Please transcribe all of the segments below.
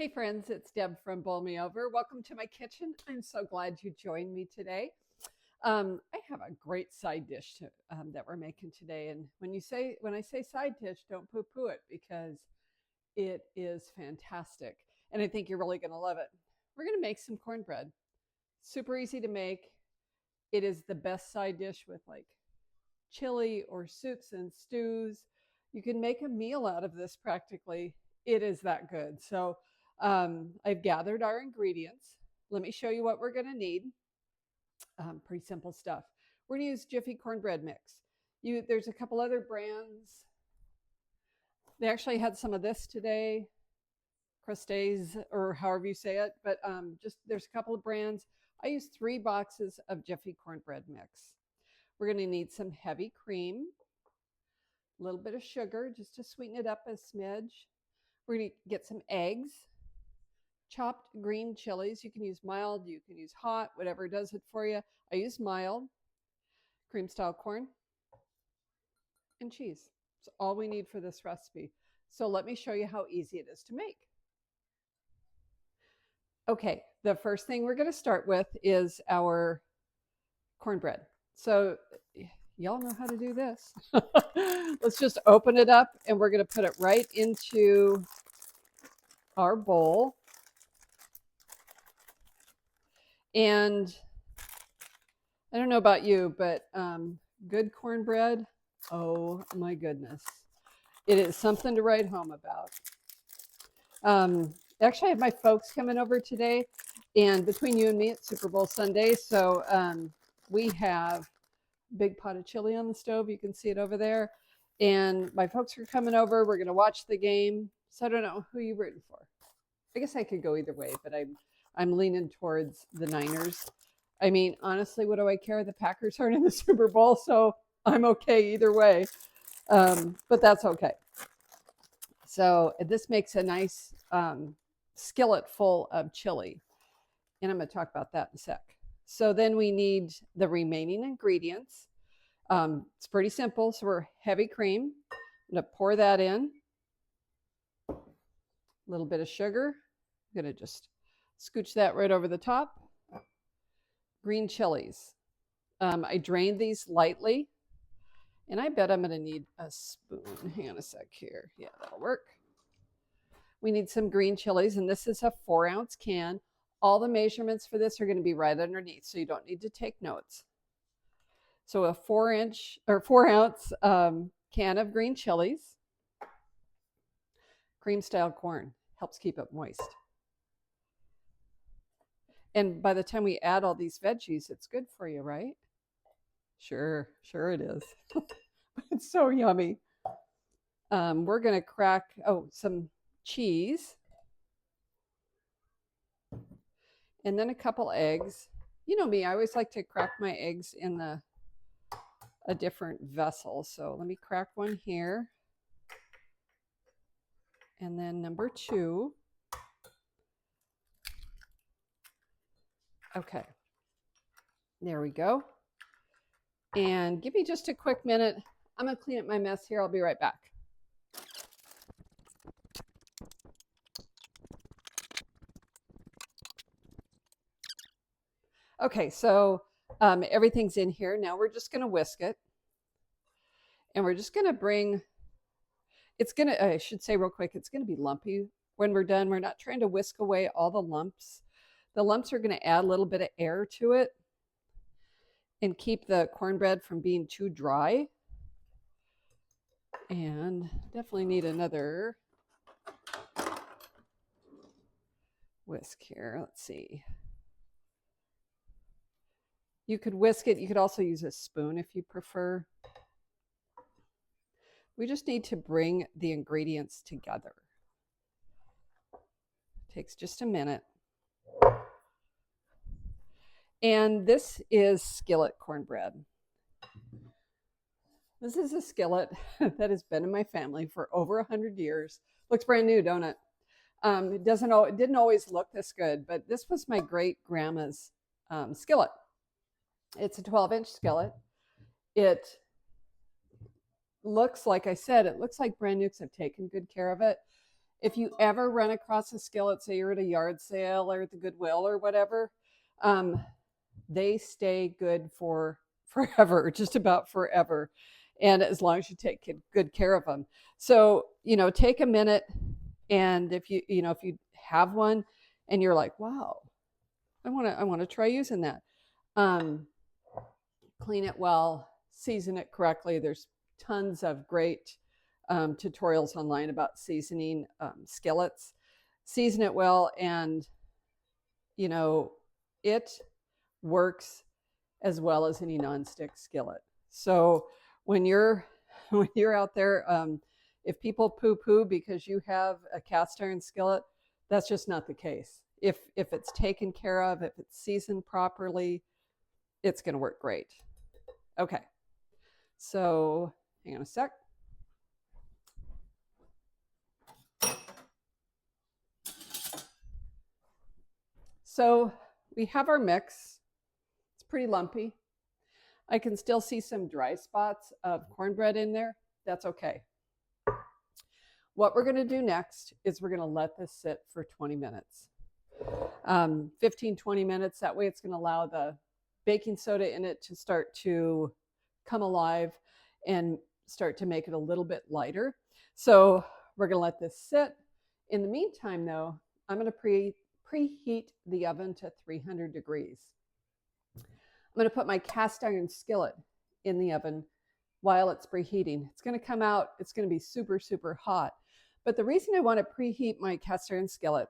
Hey friends, it's Deb from Bowl Me Over. Welcome to my kitchen. I'm so glad you joined me today. I have a great side dish that we're making today, and when I say side dish, don't poo-poo it because it is fantastic, and I think you're really going to love it. We're going to make some cornbread. Super easy to make. It is the best side dish with like chili or soups and stews. You can make a meal out of this practically. It is that good. So I've gathered our ingredients. Let me show you what we're going to need. Pretty simple stuff. We're going to use Jiffy cornbread mix. There's a couple other brands. They actually had some of this today, Crustes or however you say it, but just there's a couple of brands. I use 3 boxes of Jiffy cornbread mix. We're going to need some heavy cream, a little bit of sugar just to sweeten it up a smidge. We're going to get some eggs, chopped green chilies. You can use mild, you can use hot, whatever does it for you. I use mild, cream style corn, and cheese. It's all we need for this recipe. So let me show you how easy it is to make. Okay, the first thing we're going to start with is our cornbread. So y'all know how to do this. Let's just open it up and we're going to put it right into our bowl. And I don't know about you, but good cornbread, oh my goodness. It is something to write home about. Actually, I have my folks coming over today, and between you and me, it's Super Bowl Sunday, so we have a big pot of chili on the stove. You can see it over there. And my folks are coming over. We're going to watch the game. So I don't know who you're rooting for. I guess I could go either way, but I'm leaning towards the Niners. I mean, honestly, what do I care? The Packers aren't in the Super Bowl, so I'm okay either way. But that's okay. So this makes a nice skillet full of chili. And I'm going to talk about that in a sec. So then we need the remaining ingredients. It's pretty simple. So we're heavy cream. I'm going to pour that in. A little bit of sugar. I'm going to just scooch that right over the top. Green chilies. I drained these lightly. And I bet I'm going to need a spoon. Hang on a sec here. Yeah, that'll work. We need some green chilies, and this is a 4-ounce can. All the measurements for this are going to be right underneath, so you don't need to take notes. So a 4-ounce can of green chilies. Cream style corn helps keep it moist. And by the time we add all these veggies, it's good for you, right? Sure it is. It's so yummy. We're going to crack, some cheese. And then a couple eggs. You know me, I always like to crack my eggs in a different vessel. So let me crack one here. And then number 2. Okay. There we go. And give me just a quick minute. I'm going to clean up my mess here. I'll be right back. Okay, so everything's in here. Now we're just going to whisk it. And we're just going to I should say real quick, it's going to be lumpy when we're done. We're not trying to whisk away all the lumps. The lumps are going to add a little bit of air to it and keep the cornbread from being too dry. And definitely need another whisk here. Let's see. You could whisk it. You could also use a spoon if you prefer. We just need to bring the ingredients together. It takes just a minute. And this is skillet cornbread. This is a skillet that has been in my family for over 100 years. Looks brand new, don't it? It didn't always look this good, but this was my great grandma's skillet. It's a 12-inch skillet. It looks, like I said, it looks like brand new because I've taken good care of it. If you ever run across a skillet, say you're at a yard sale or at the Goodwill or whatever, they stay good for forever, just about forever. And as long as you take good care of them. So, take a minute, and if you have one and you're like, wow, I want to try using that. Clean it well, season it correctly. There's tons of great tutorials online about seasoning skillets. Season it well, and it works as well as any nonstick skillet. So when you're out there, if people poo-poo because you have a cast iron skillet, that's just not the case. If it's taken care of, if it's seasoned properly, it's going to work great. Okay, so hang on a sec. So we have our mix. It's pretty lumpy. I can still see some dry spots of cornbread in there. That's okay. What we're going to do next is we're going to let this sit for 20 minutes. 15, 20 minutes. That way it's going to allow the baking soda in it to start to come alive and start to make it a little bit lighter. So we're going to let this sit. In the meantime, though, I'm going to preheat the oven to 300 degrees. I'm going to put my cast iron skillet in the oven while it's preheating. It's going to come out, it's going to be super, super hot. But the reason I want to preheat my cast iron skillet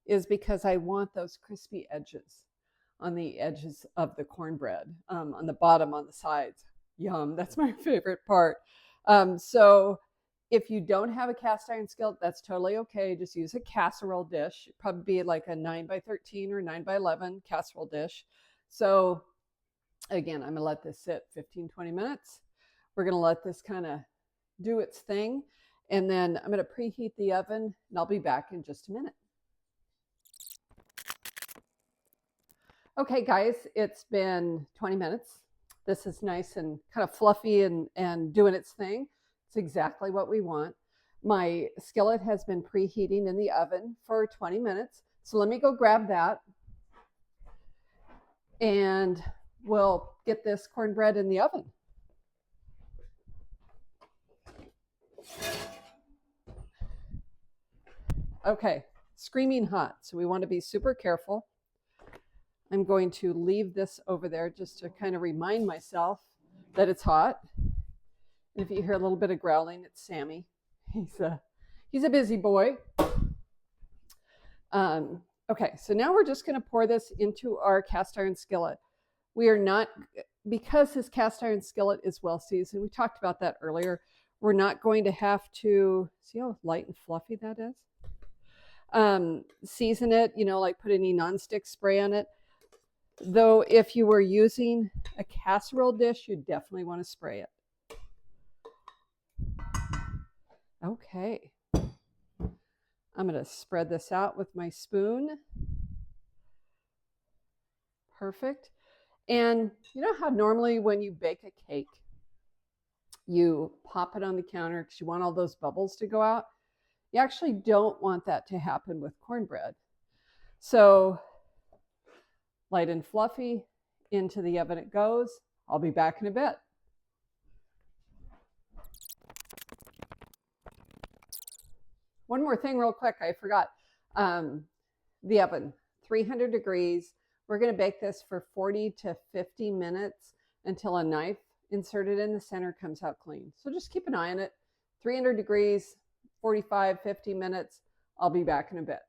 is because I want those crispy edges on the edges of the cornbread, on the bottom, on the sides. Yum, that's my favorite part. So if you don't have a cast iron skillet, that's totally okay. Just use a casserole dish. It'd probably be like a 9x13 or 9x11 casserole dish. So again, I'm going to let this sit 15, 20 minutes. We're going to let this kind of do its thing. And then I'm going to preheat the oven, and I'll be back in just a minute. Okay, guys, it's been 20 minutes. This is nice and kind of fluffy and doing its thing. It's exactly what we want. My skillet has been preheating in the oven for 20 minutes. So let me go grab that, and we'll get this cornbread in the oven. Okay, screaming hot. So we want to be super careful. I'm going to leave this over there just to kind of remind myself that it's hot. And if you hear a little bit of growling, it's Sammy. He's a busy boy. Okay, so now we're just going to pour this into our cast iron skillet. We are not, because this cast iron skillet is well seasoned, we talked about that earlier, we're not going to have to, see how light and fluffy that is? Season it, like put any nonstick spray on it. Though if you were using a casserole dish, you definitely want to spray it. Okay. I'm going to spread this out with my spoon. Perfect. And you know how normally when you bake a cake, you pop it on the counter because you want all those bubbles to go out? You actually don't want that to happen with cornbread. So light and fluffy, into the oven it goes. I'll be back in a bit. One more thing real quick, I forgot. The oven, 300 degrees. We're going to bake this for 40 to 50 minutes until a knife inserted in the center comes out clean. So just keep an eye on it. 300 degrees, 45, 50 minutes. I'll be back in a bit.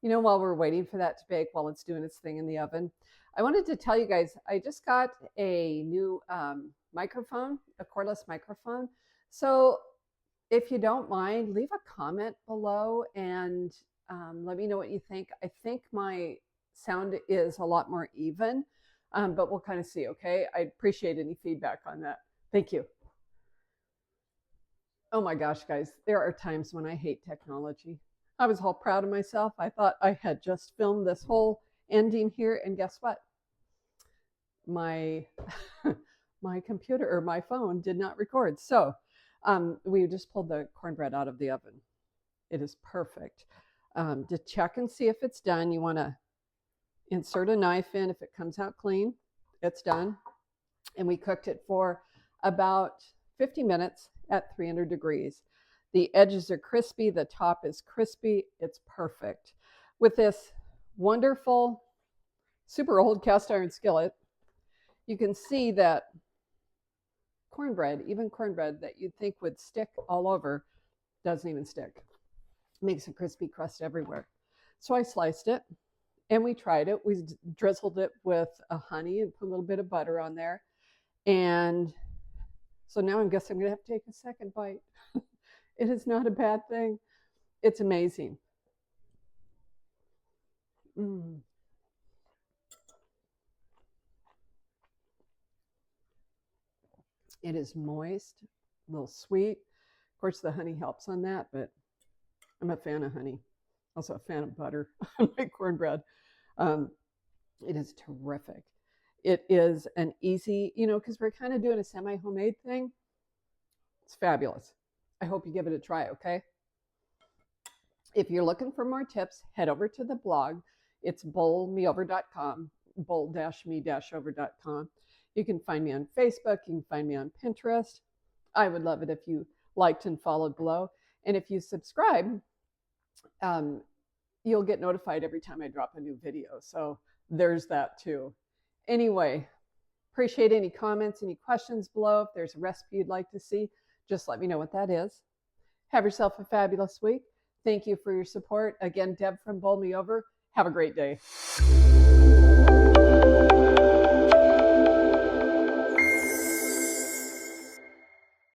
While we're waiting for that to bake, while it's doing its thing in the oven, I wanted to tell you guys, I just got a new microphone, a cordless microphone. So if you don't mind, leave a comment below and let me know what you think. I think my sound is a lot more even, but we'll kind of see, okay? I appreciate any feedback on that. Thank you. Oh my gosh, guys, there are times when I hate technology. I was all proud of myself. I thought I had just filmed this whole ending here, and guess what? My computer or my phone did not record. So We just pulled the cornbread out of the oven. It is perfect. To check and see if it's done, you want to insert a knife in. If it comes out clean, it's done. And we cooked it for about 50 minutes at 300 degrees. The edges are crispy. The top is crispy. It's perfect. With this wonderful, super old cast iron skillet, you can see that cornbread, even cornbread that you'd think would stick all over, doesn't even stick. It makes a crispy crust everywhere. So I sliced it and we tried it. We drizzled it with a honey and put a little bit of butter on there. And so now I guess I'm going to have to take a second bite. It is not a bad thing. It's amazing. It is moist, a little sweet. Of course, the honey helps on that, but I'm a fan of honey. Also a fan of butter on my cornbread. It is terrific. It is an easy, because we're kind of doing a semi-homemade thing. It's fabulous. I hope you give it a try, okay? If you're looking for more tips, head over to the blog. It's bowlmeover.com, bowl-me-over.com. You can find me on Facebook. You can find me on Pinterest. I would love it if you liked and followed below. And if you subscribe, you'll get notified every time I drop a new video. So there's that too. Anyway, appreciate any comments, any questions below. If there's a recipe you'd like to see, just let me know what that is. Have yourself a fabulous week. Thank you for your support. Again, Deb from Bowl Me Over. Have a great day.